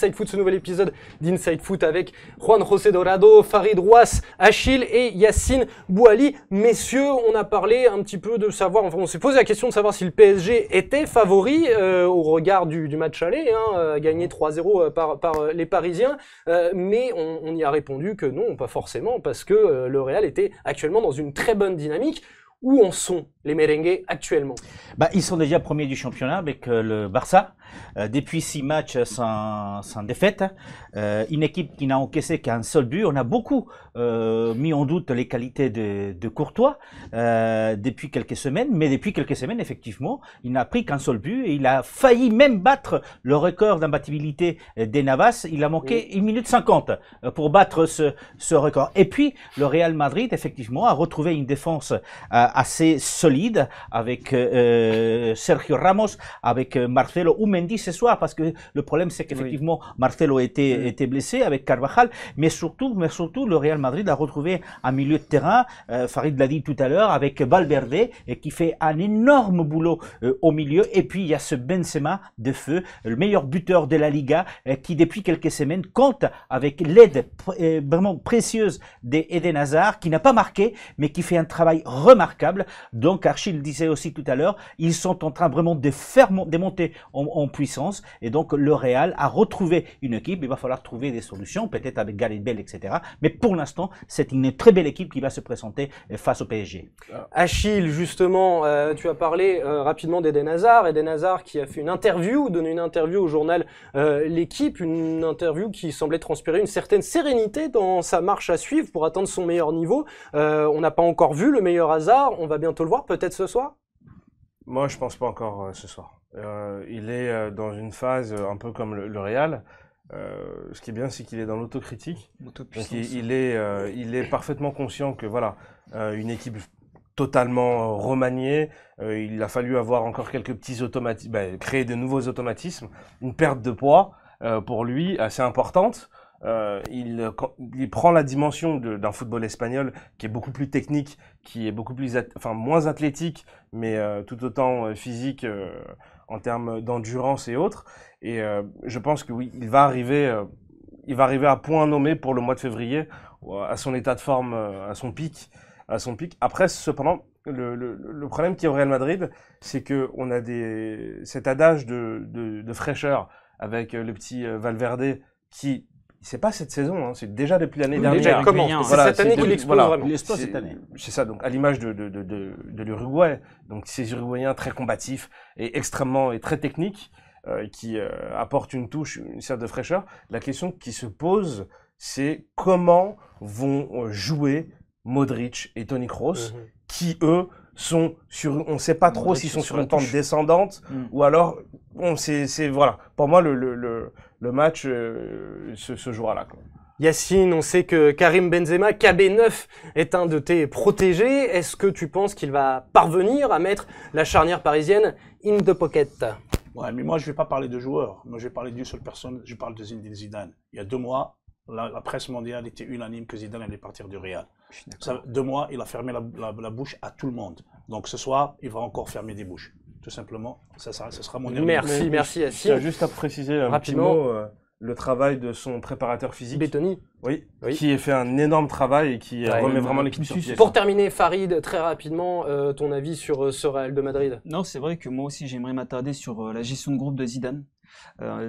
Inside Foot, ce nouvel épisode d'Inside Foot avec Juan José Dorado, Farid Rouas, Achille et Yacine Bouali. Messieurs, on a parlé un petit peu de savoir, enfin on s'est posé la question de savoir si le PSG était favori au regard du match aller, gagné 3-0 par les Parisiens, mais on y a répondu que non, pas forcément, parce que le Real était actuellement dans une très bonne dynamique. Où en sont les merengues actuellement? Ils sont déjà premiers du championnat avec le Barça. Depuis 6 matchs sans défaite. Une équipe qui n'a encaissé qu'un seul but. On a beaucoup mis en doute les qualités de Courtois depuis quelques semaines. Mais depuis quelques semaines, effectivement, il n'a pris qu'un seul but. Et il a failli même battre le record d'imbattabilité des Navas. Il a manqué 1 minute 50 pour battre ce record. Et puis, le Real Madrid, effectivement, a retrouvé une défense assez solide avec Sergio Ramos, avec Marcelo ou Mendy ce soir, parce que le problème c'est qu'effectivement Marcelo était blessé avec Carvajal, mais surtout le Real Madrid a retrouvé un milieu de terrain, Farid l'a dit tout à l'heure, avec Valverde et qui fait un énorme boulot au milieu, et puis il y a ce Benzema de feu, le meilleur buteur de la Liga, qui depuis quelques semaines compte avec l'aide vraiment précieuse d'Eden Hazard, qui n'a pas marqué mais qui fait un travail remarquable. Donc Achille le disait aussi tout à l'heure, ils sont en train vraiment de monter en puissance, et donc le Real a retrouvé une équipe. Il va falloir trouver des solutions, peut-être avec Gareth Bale, etc. Mais pour l'instant, c'est une très belle équipe qui va se présenter face au PSG. Achille, justement, tu as parlé rapidement d'Eden Hazard qui a fait donné une interview au journal L'Équipe, une interview qui semblait transpirer une certaine sérénité dans sa marche à suivre pour atteindre son meilleur niveau. On n'a pas encore vu le meilleur Hazard, on va bientôt le voir, peut-être ce soir? Moi, je pense pas encore ce soir. Il est dans une phase un peu comme le Real. Ce qui est bien, c'est qu'il est dans l'autocritique. Donc il est parfaitement conscient que voilà, une équipe totalement remaniée, il a fallu avoir encore quelques petits automatismes, créer de nouveaux automatismes, une perte de poids pour lui assez importante. Il prend la dimension d'un football espagnol qui est beaucoup plus technique, qui est beaucoup plus, moins athlétique, mais tout autant physique en termes d'endurance et autres. Et je pense que oui, il va arriver à point nommé pour le mois de février, à son état de forme, à son pic. Après, cependant, le problème qu'il y a au Real Madrid, c'est que on a cet adage de fraîcheur avec le petit Valverde qui, c'est pas cette saison, c'est déjà depuis l'année dernière. Déjà, comment? C'est cette année qu'il explose vraiment. Il explose cette année. C'est ça, donc à l'image de l'Uruguay, donc ces Uruguayens très combatifs et très techniques, qui apportent une touche, une sorte de fraîcheur. La question qui se pose, c'est comment vont jouer Modric et Toni Kroos, qui eux sont on sait pas trop s'ils sont sur une pente descendante ou alors voilà. Pour moi le match se jouera là, quoi. Yacine, on sait que Karim Benzema, KB9, est un de tes protégés. Est-ce que tu penses qu'il va parvenir à mettre la charnière parisienne in the pocket? Ouais, mais moi je vais pas parler de joueurs. Moi je vais parler d'une seule personne. Je parle de Zinedine Zidane. Il y a 2 mois, la presse mondiale était unanime que Zidane allait partir du Real. 2 mois, il a fermé la bouche à tout le monde. Donc ce soir, il va encore fermer des bouches. Tout simplement, ce sera mon avis. Merci Yacine. Juste à préciser un petit mot, le travail de son préparateur physique. Bettoni. Oui, qui a fait un énorme travail et qui remet vraiment l'équipe sur pied. Pour terminer, Farid, très rapidement, ton avis sur ce Real de Madrid? Non, c'est vrai que moi aussi j'aimerais m'attarder sur la gestion de groupe de Zidane.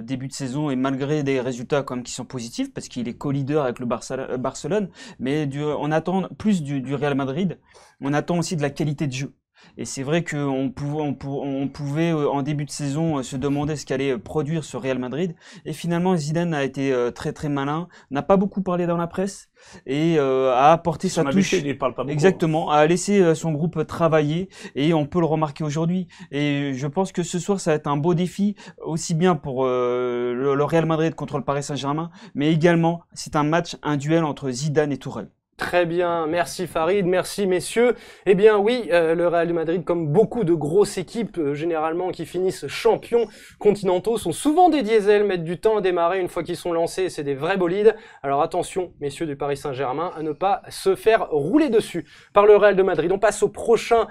Début de saison, et malgré des résultats quand même qui sont positifs, parce qu'il est co-leader avec le Barcelone, mais on attend plus du Real Madrid, on attend aussi de la qualité de jeu. Et c'est vrai qu'on pouvait en début de saison se demander ce qu'allait produire ce Real Madrid. Et finalement, Zidane a été très très malin, n'a pas beaucoup parlé dans la presse et a apporté sa touche. Il parle pas beaucoup. Exactement, a laissé son groupe travailler et on peut le remarquer aujourd'hui. Et je pense que ce soir, ça va être un beau défi, aussi bien pour le Real Madrid contre le Paris Saint-Germain, mais également c'est un duel entre Zidane et Tourelle. Très bien, merci Farid, merci messieurs. Eh bien oui, le Real de Madrid, comme beaucoup de grosses équipes généralement qui finissent champions continentaux, sont souvent des diesels, mettent du temps à démarrer une fois qu'ils sont lancés, c'est des vrais bolides. Alors attention, messieurs du Paris Saint-Germain, à ne pas se faire rouler dessus par le Real de Madrid. On passe au prochain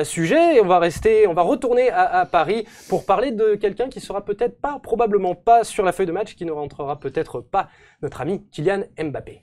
sujet et on va retourner à Paris pour parler de quelqu'un qui sera peut-être pas, probablement pas sur la feuille de match, qui ne rentrera peut-être pas, notre ami Kylian Mbappé.